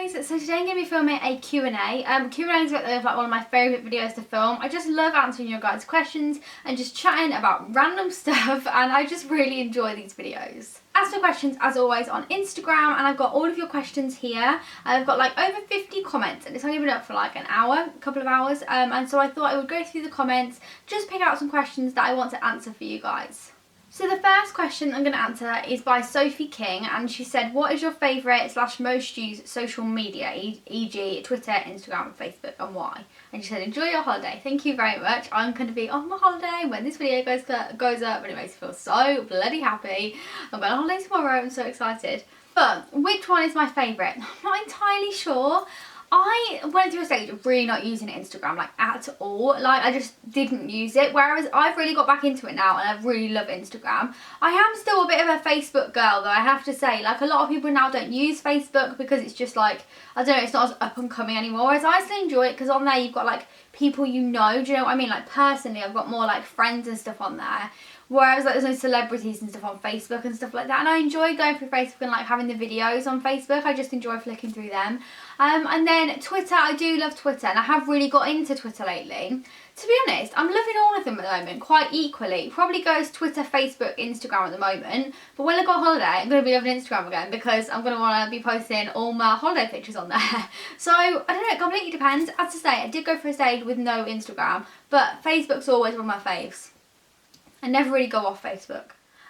guys, so today I'm going to be filming a Q&A. Q&A is like one of my favourite videos to film. I just love answering your guys' questions and just chatting about random stuff, and I just really enjoy these videos. Ask for questions as always on Instagram, and I've got all of your questions here. I've got like over 50 comments and it's only been up for like an hour, a couple of hours, and so I thought I would go through the comments, just pick out some questions that I want to answer for you guys. So the first question I'm going to answer is by Sophie King, and she said, what is your favourite / most used social media, e.g. Twitter, Instagram and Facebook, and why? And she said, enjoy your holiday. Thank you very much. I'm going to be on my holiday when this video goes up, and it makes me feel so bloody happy. I'm going on holiday tomorrow, I'm so excited. But which one is my favourite? I'm not entirely sure. I went through a stage of really not using Instagram, like at all. Like I just didn't use it, whereas I've really got back into it now and I really love Instagram. I am still a bit of a Facebook girl though, I have to say. Like a lot of people now don't use Facebook because it's just like, I don't know, it's not as up and coming anymore. Whereas I still enjoy it because on there you've got like people you know, do you know what I mean? Like personally I've got more like friends and stuff on there. Whereas like there's no celebrities and stuff on Facebook and stuff like that, and I enjoy going through Facebook and like having the videos on Facebook. I just enjoy flicking through them. And then Twitter, I do love Twitter, and I have really got into Twitter lately. To be honest, I'm loving all of them at the moment quite equally. Probably goes Twitter, Facebook, Instagram at the moment. But when I go on holiday, I'm going to be loving Instagram again because I'm going to want to be posting all my holiday pictures on there. So, I don't know, it completely depends. As I say, I did go for a stage with no Instagram, but Facebook's always one of my faves. I never really go off Facebook.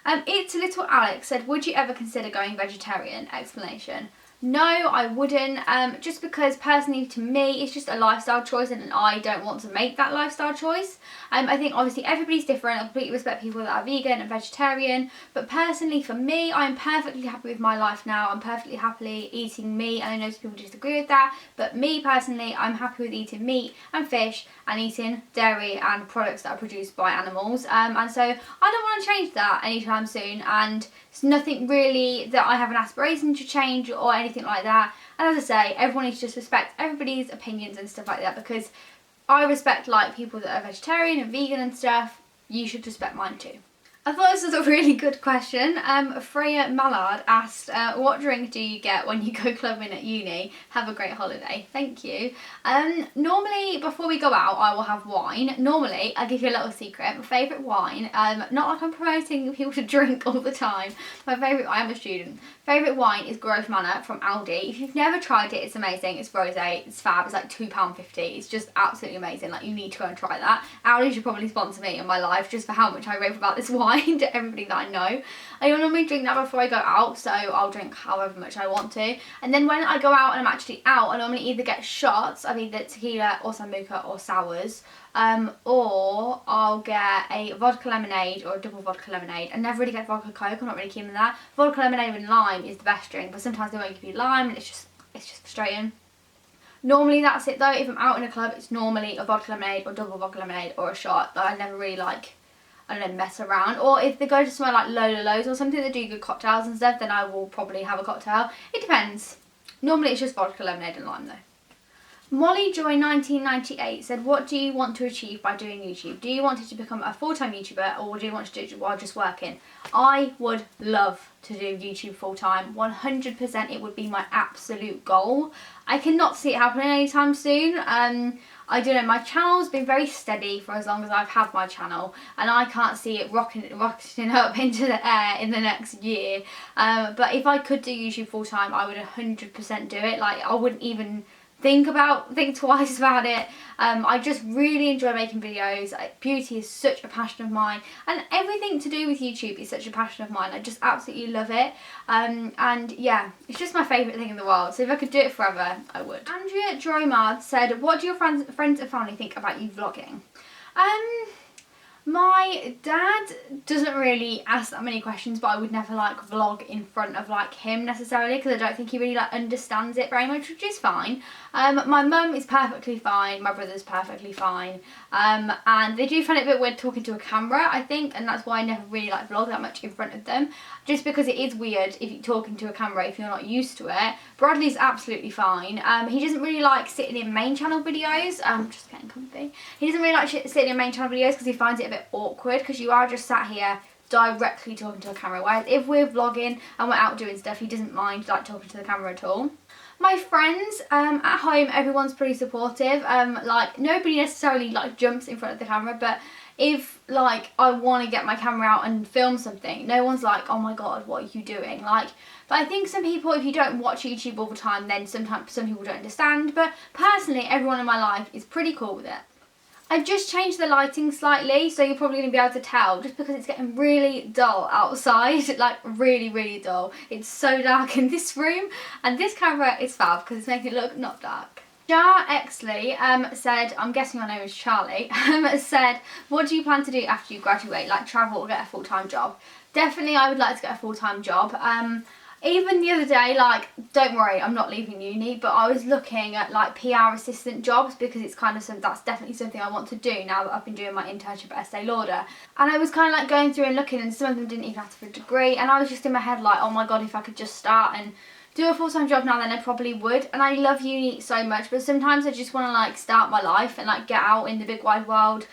It's Little Alex said, would you ever consider going vegetarian? Explanation. No, I wouldn't, just because personally to me it's just a lifestyle choice and I don't want to make that lifestyle choice. I think obviously everybody's different. I completely respect people that are vegan and vegetarian, but personally for me, I'm perfectly happy with my life now. I'm perfectly happily eating meat, and I know some people disagree with that, but me personally, I'm happy with eating meat and fish and eating dairy and products that are produced by animals, and so I don't want to change that anytime soon, and it's nothing really that I have an aspiration to change or anything like that. And as I say, everyone needs to just respect everybody's opinions and stuff like that, because I respect like people that are vegetarian and vegan and stuff. You should respect mine too. I thought this was a really good question. Freya Mallard asked, what drink do you get when you go clubbing at uni? Have a great holiday. Thank you. Normally, before we go out, I will have wine. Normally, I'll give you a little secret. My favourite wine, not like I'm promoting people to drink all the time. I am a student. Favourite wine is Grove Manor from Aldi. If you've never tried it, it's amazing. It's rosé, it's fab, it's like £2.50. It's just absolutely amazing. Like, you need to go and try that. Aldi should probably sponsor me in my life just for how much I rave about this wine to everybody that I know. I normally drink that before I go out, so I'll drink however much I want to. And then when I go out and I'm actually out, I normally either get shots of either tequila or sambuca or sours, or I'll get a vodka lemonade or a double vodka lemonade. I never really get vodka coke, I'm not really keen on that. Vodka lemonade with lime is the best drink, but sometimes they won't give you lime and it's just frustrating. Normally that's it though. If I'm out in a club, it's normally a vodka lemonade or double vodka lemonade or a shot. That I never really like, I don't know, mess around. Or if they go to somewhere like Lola Lo's or something that do good cocktails and stuff, then I will probably have a cocktail. It depends. Normally it's just vodka lemonade and lime though. Molly Joy 1998 said, what do you want to achieve by doing YouTube? Do you want to become a full-time YouTuber, or do you want to do it while just working? I would love to do YouTube full-time. 100% it would be my absolute goal. I cannot see it happening anytime soon. I don't know, my channel's been very steady for as long as I've had my channel, and I can't see it rocketing up into the air in the next year. But if I could do YouTube full-time, I would 100% do it. Like, I wouldn't even think twice about it. I just really enjoy making videos. Beauty is such a passion of mine, and everything to do with YouTube is such a passion of mine. I just absolutely love it, and yeah, it's just my favourite thing in the world. So if I could do it forever, I would. Andrea Dromard said, what do your friends and family think about you vlogging? My dad doesn't really ask that many questions, but I would never like vlog in front of like him necessarily, because I don't think he really like understands it very much, which is fine. My mum is perfectly fine, my brother's perfectly fine, and they do find it a bit weird talking to a camera, I think, and that's why I never really like vlog that much in front of them, just because it is weird if you're talking to a camera if you're not used to it. Bradley's absolutely fine. He doesn't really like sitting in main channel videos. Just getting comfy. He doesn't really like sitting in main channel videos because he finds it a bit awkward, because you are just sat here directly talking to a camera, whereas if we're vlogging and we're out doing stuff, he doesn't mind like talking to the camera at all. My friends, at home, everyone's pretty supportive. Like, nobody necessarily like jumps in front of the camera, but if like I want to get my camera out and film something, no one's like, oh my god, what are you doing? Like, but I think some people, if you don't watch YouTube all the time, then sometimes some people don't understand. But personally, everyone in my life is pretty cool with it. I've just changed the lighting slightly, so you're probably going to be able to tell, just because it's getting really dull outside, like really, really dull. It's so dark in this room, and this camera is fab because it's making it look not dark. Jar Exley said, I'm guessing her name is Charlie, said, what do you plan to do after you graduate, like travel or get a full-time job? Definitely I would like to get a full-time job. Even the other day, like, don't worry, I'm not leaving uni, but I was looking at like PR assistant jobs because it's kind of that's definitely something I want to do now that I've been doing my internship at Estee Lauder. And I was kind of like going through and looking, and some of them didn't even have to for a degree, and I was just in my head like, oh my god, if I could just start and do a full-time job now, then I probably would. And I love uni so much, but sometimes I just want to like start my life and like get out in the big wide world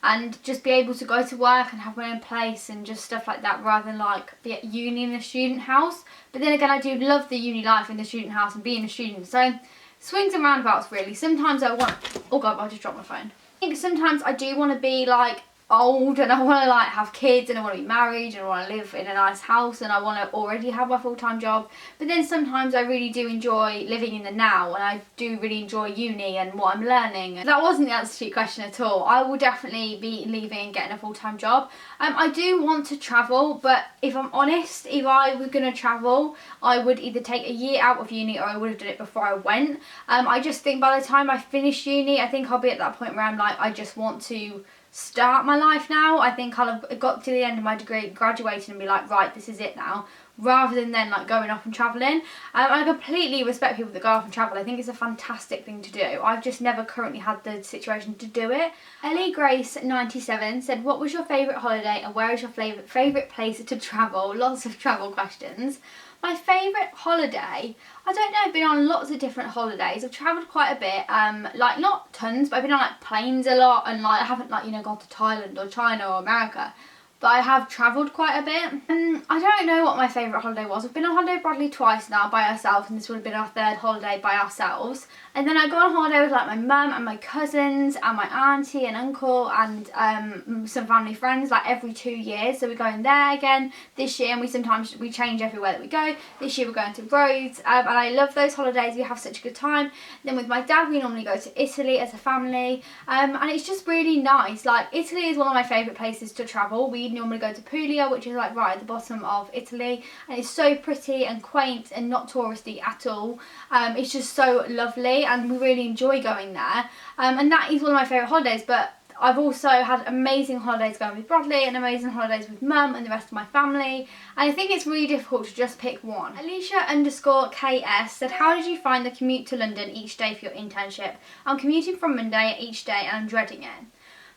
and just be able to go to work and have my own place and just stuff like that, rather than like be at uni in a student house. But then again, I do love the uni life in the student house and being a student, so swings and roundabouts really. Sometimes I want, oh god, I just dropped my phone. I think sometimes I do want to be like old, and I want to like have kids, and I want to be married, and I want to live in a nice house, and I want to already have my full-time job. But then sometimes I really do enjoy living in the now, and I do really enjoy uni and what I'm learning. That wasn't the answer to your question at all. I will definitely be leaving and getting a full-time job. I do want to travel, but if I'm honest, if I was going to travel, I would either take a year out of uni, or I would have done it before I went. I just think by the time I finish uni, I think I'll be at that point where I'm like, I just want to start my life now. I think I'll have got to the end of my degree, graduated, and be like, right, this is it now, rather than then like going off and travelling. I completely respect people that go off and travel. I think it's a fantastic thing to do. I've just never currently had the situation to do it. Ellie Grace 97 said, what was your favourite holiday and where is your favourite place to travel? Lots of travel questions. My favourite holiday, I don't know, I've been on lots of different holidays. I've travelled quite a bit, like not tons, but I've been on like planes a lot, and like I haven't like, you know, gone to Thailand or China or America. But I have travelled quite a bit. I don't know what my favourite holiday was. I've been on holiday with Bradley twice now by ourselves, and this would have been our third holiday by ourselves. And then I go on holiday with like my mum and my cousins and my auntie and uncle and some family friends like every 2 years. So we're going there again this year, and we change everywhere that we go. This year we're going to Rhodes, and I love those holidays. We have such a good time. Then with my dad we normally go to Italy as a family, and it's just really nice. Like, Italy is one of my favourite places to travel. We normally go to Puglia, which is like right at the bottom of Italy, and it's so pretty and quaint and not touristy at all. It's just so lovely, and we really enjoy going there, and that is one of my favourite holidays. But I've also had amazing holidays going with Bradley and amazing holidays with mum and the rest of my family, and I think it's really difficult to just pick one. Alicia_KS said, how did you find the commute to London each day for your internship? I'm commuting from Monday each day and I'm dreading it.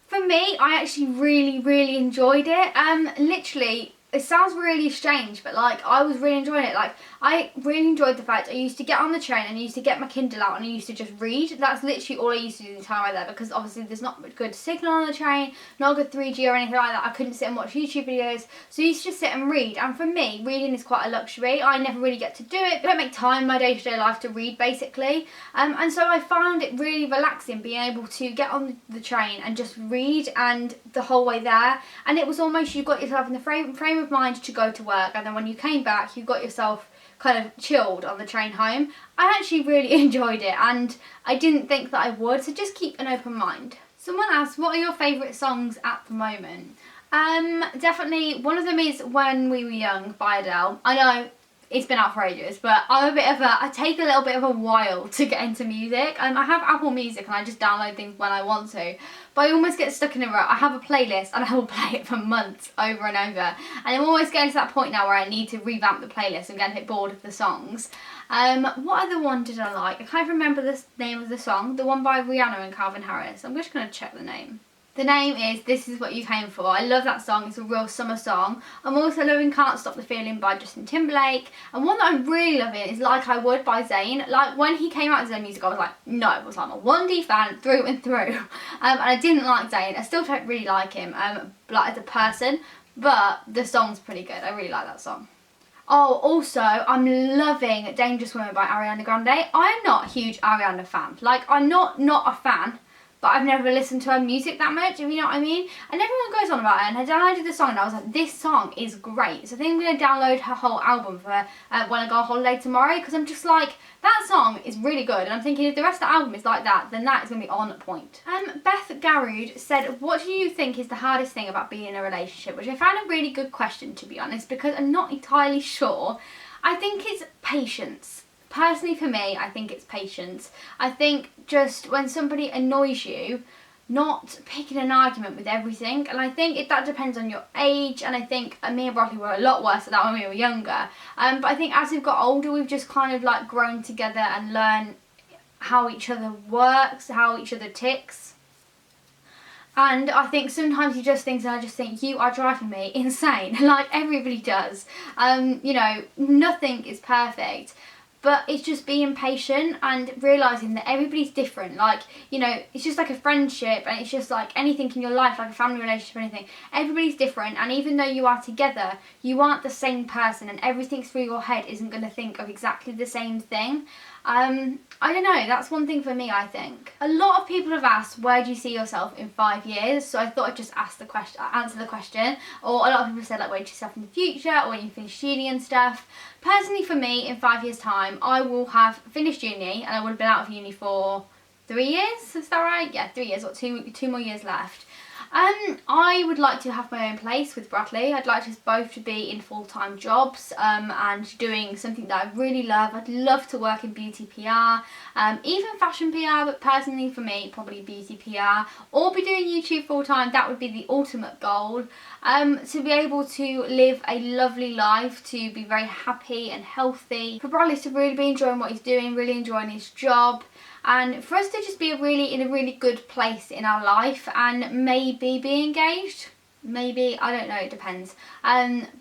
For me, I actually really enjoyed it. Literally, it sounds really strange, but like I was really enjoying it. Like, I really enjoyed the fact I used to get on the train and I used to get my Kindle out and I used to just read. That's literally all I used to do the entire way there, because obviously there's not a good signal on the train, not a good 3G or anything like that. I couldn't sit and watch YouTube videos, so I used to just sit and read. And for me, reading is quite a luxury. I never really get to do it. I don't make time in my day-to-day life to read, basically. And so I found it really relaxing being able to get on the train and just read, and the whole way there. And it was almost, you got yourself in the frame of mind to go to work, and then when you came back you got yourself kind of chilled on the train home. I actually really enjoyed it, and I didn't think that I would, so just keep an open mind. Someone asked, what are your favourite songs at the moment? Definitely one of them is When We Were Young by Adele. I know it's been out for ages, but I take a little bit of a while to get into music. I have Apple Music and I just download things when I want to, but I almost get stuck in a rut. I have a playlist and I will play it for months over and over, and I'm almost getting to that point now where I need to revamp the playlist. I'm getting a bit bored of the songs. What other one did I like? I can't remember the name of the song. The one by Rihanna and Calvin Harris. I'm just going to check the name. The name is This Is What You Came For. I love that song. It's a real summer song. I'm also loving Can't Stop the Feeling by Justin Timberlake. And one that I'm really loving is Like I Would by Zayn. Like, when he came out with Zayn music, I was like, no. I was like, I'm a 1D fan through and through. And I didn't like Zayn. I still don't really like him, like as a person. But the song's pretty good. I really like that song. Oh, also, I'm loving Dangerous Woman by Ariana Grande. I'm not a huge Ariana fan. Like, I'm not a fan, but I've never listened to her music that much, if you know what I mean. And everyone goes on about it, and I downloaded the song, and I was like, this song is great. So I think I'm going to download her whole album for when I go on holiday tomorrow, because I'm just like, that song is really good. And I'm thinking if the rest of the album is like that, then that is going to be on point. Beth Garud said, what do you think is the hardest thing about being in a relationship? Which I found a really good question, to be honest, because I'm not entirely sure. I think it's patience. Personally for me, I think it's patience. I think just when somebody annoys you, not picking an argument with everything. And I think that depends on your age. And I think me and Broccoli were a lot worse at that when we were younger. But I think as we've got older, we've just kind of like grown together and learned how each other works, how each other ticks. And I think sometimes you just think, and I just think, you are driving me insane. Like everybody does. You know, nothing is perfect. But it's just being patient and realising that everybody's different. Like, you know, it's just like a friendship, and it's just like anything in your life, like a family relationship or anything. Everybody's different, and even though you are together, you aren't the same person, and everything through your head isn't going to think of exactly the same thing. I don't know, that's one thing for me, I think. A lot of people have asked, where do you see yourself in 5 years? So I thought I'd just answer the question. Or a lot of people said, like, where do you see yourself in the future, or when you finish uni and stuff. Personally, for me, in 5 years' time, I will have finished uni, and I would have been out of uni for 3 years, is that right? Yeah, 3 years, or two more years left. I would like to have my own place with Bradley. I'd like us both to be in full-time jobs and doing something that I really love. I'd love to work in beauty PR, even fashion PR, but personally for me, probably beauty PR, or be doing YouTube full-time. That would be the ultimate goal. To be able to live a lovely life, to be very happy and healthy, for Bradley to really be enjoying what he's doing, really enjoying his job, and for us to just be in a really good place in our life, and maybe be engaged. Maybe, I don't know, it depends.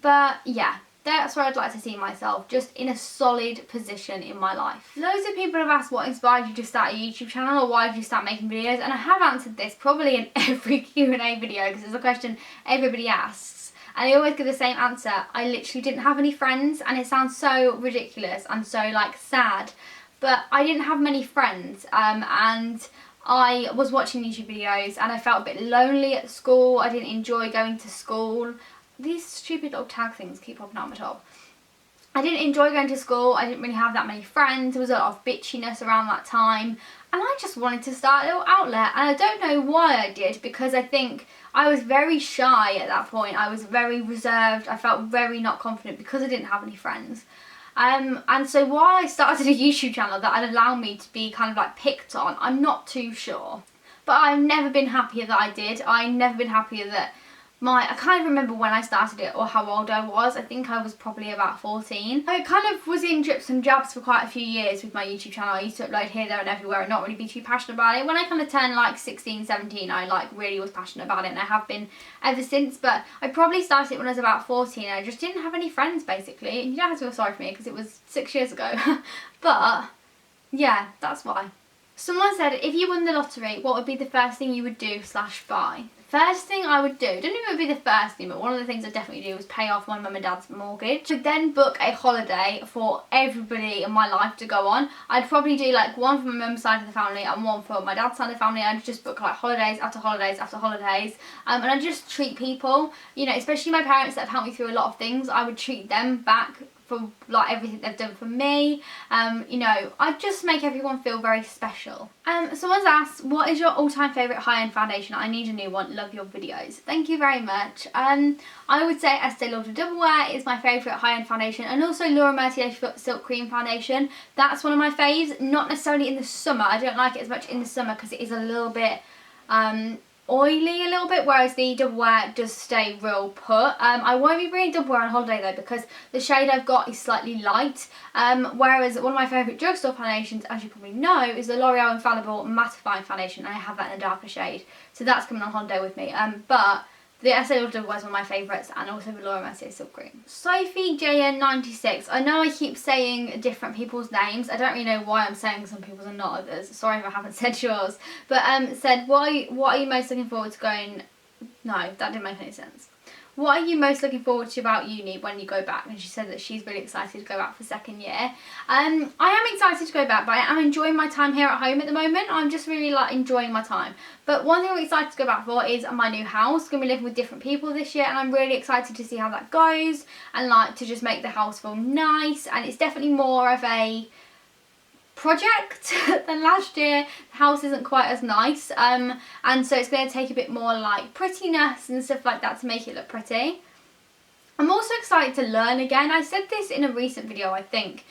But yeah, that's where I'd like to see myself, just in a solid position in my life. Loads of people have asked what inspired you to start a YouTube channel, or why did you start making videos, and I have answered this probably in every Q&A video, because it's a question everybody asks. And I always give the same answer. I literally didn't have any friends, and it sounds so ridiculous and so like sad, but I didn't have many friends, and I was watching YouTube videos, and I felt a bit lonely at school. I didn't enjoy going to school. These stupid little tag things keep popping out on my top. I didn't enjoy going to school. I didn't really have that many friends. There was a lot of bitchiness around that time, and I just wanted to start a little outlet. And I don't know why I did, because I think I was very shy at that point. I was very reserved. I felt very not confident because I didn't have any friends. And so why I started a YouTube channel that would allow me to be kind of like picked on, I'm not too sure. But I've never been happier that I did. I've never been happier that I can't remember when I started it or how old I was. I think I was probably about 14. I kind of was in drips and drabs for quite a few years with my YouTube channel. I used to upload here, there and everywhere and not really be too passionate about it. When I kind of turned like 16, 17, I like really was passionate about it, and I have been ever since. But I probably started it when I was about 14, and I just didn't have any friends basically. And you don't have to feel sorry for me because it was 6 years ago. But yeah, that's why. Someone said, if you won the lottery, what would be the first thing you would do / buy? First thing I would do, I don't know if it would be the first thing, but one of the things I'd definitely do was pay off my mum and dad's mortgage. I'd then book a holiday for everybody in my life to go on. I'd probably do like one for my mum's side of the family and one for my dad's side of the family. I'd just book like holidays after holidays after holidays. And I'd just treat people, you know, especially my parents that have helped me through a lot of things. I would treat them back for like everything they've done for me. You know, I just make everyone feel very special. Someone's asked, what is your all-time favourite high-end foundation? I need a new one. Love your videos. Thank you very much. I would say Estee Lauder Double Wear is my favourite high-end foundation, and also Laura Mercier Silk Cream Foundation. That's one of my faves. Not necessarily in the summer. I don't like it as much in the summer because it is a little bit oily a little bit, whereas the Double Wear does stay real put. I won't be bringing Double Wear on holiday though, because the shade I've got is slightly light, whereas one of my favourite drugstore foundations, as you probably know, is the L'Oreal Infallible Mattifying Foundation, and I have that in a darker shade, so that's coming on holiday with me. But the Estee Lauder Double Wear is one of my favourites, and also the Laura Mercier Silk Cream. Sophie JN96. I know I keep saying different people's names. I don't really know why I'm saying some people's and not others. Sorry if I haven't said yours. But said, what are you most looking forward to going... No, that didn't make any sense. what are you most looking forward to about uni when you go back? And she said that she's really excited to go back for second year. I am excited to go back, but I am enjoying my time here at home at the moment. I'm just really like enjoying my time. But one thing I'm excited to go back for is my new house. I'm going to be living with different people this year, and I'm really excited to see how that goes and like to just make the house feel nice. And it's definitely more of a project than last year. The house isn't quite as nice, and so it's going to take a bit more like prettiness and stuff like that to make it look pretty. I'm also excited to learn again. I said this in a recent video, I think,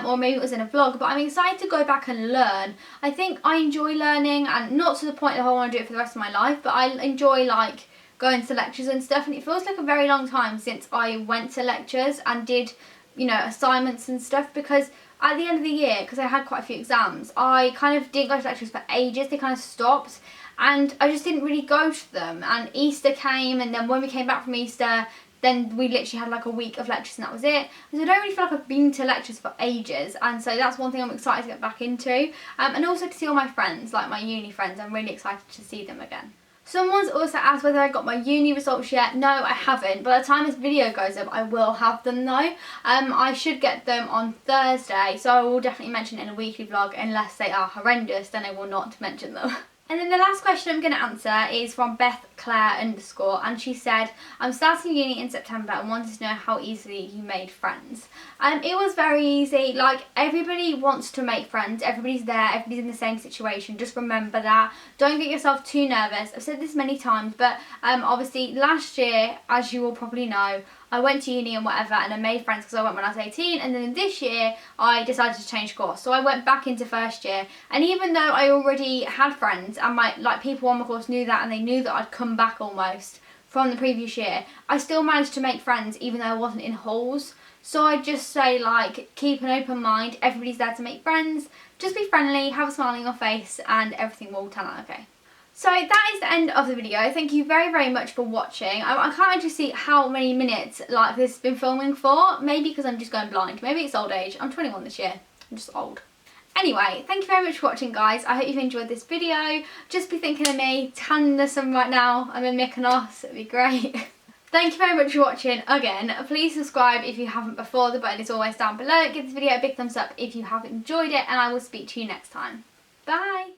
or maybe it was in a vlog, but I'm excited to go back and learn. I think I enjoy learning, and not to the point that I want to do it for the rest of my life, but I enjoy like going to lectures and stuff, and it feels like a very long time since I went to lectures and did, you know, assignments and stuff, because at the end of the year, because I had quite a few exams, I kind of didn't go to lectures for ages. They kind of stopped, and I just didn't really go to them. And Easter came, and then when we came back from Easter, then we literally had like a week of lectures and that was it. And so I don't really feel like I've been to lectures for ages, and so that's one thing I'm excited to get back into. And also to see all my friends, like my uni friends. I'm really excited to see them again. Someone's also asked whether I got my uni results yet. No, I haven't. By the time this video goes up, I will have them though. I should get them on Thursday, so I will definitely mention it in a weekly vlog, unless they are horrendous, then I will not mention them. And then the last question I'm going to answer is from Beth Claire _, and she said, I'm starting uni in September and wanted to know how easily you made friends. It was very easy. Like, everybody wants to make friends, everybody's there, everybody's in the same situation. Just remember that. Don't get yourself too nervous. I've said this many times, but obviously last year, as you all probably know, I went to uni and whatever, and I made friends because I went when I was 18, and then this year I decided to change course. So I went back into first year, and even though I already had friends and my people on my course knew that, and they knew that I'd come back almost from the previous year, I still managed to make friends even though I wasn't in halls. So I'd just say, like, keep an open mind. Everybody's there to make friends. Just be friendly, have a smile on your face, and everything will turn out okay. So that is the end of the video. Thank you very, very much for watching. I can't actually see how many minutes like this has been filming for. Maybe because I'm just going blind. Maybe it's old age. I'm 21 this year. I'm just old. Anyway, thank you very much for watching, guys. I hope you've enjoyed this video. Just be thinking of me, tan the sun right now. I'm in Mykonos. It'd be great. Thank you very much for watching again. Please subscribe if you haven't before. The button is always down below. Give this video a big thumbs up if you have enjoyed it, and I will speak to you next time. Bye.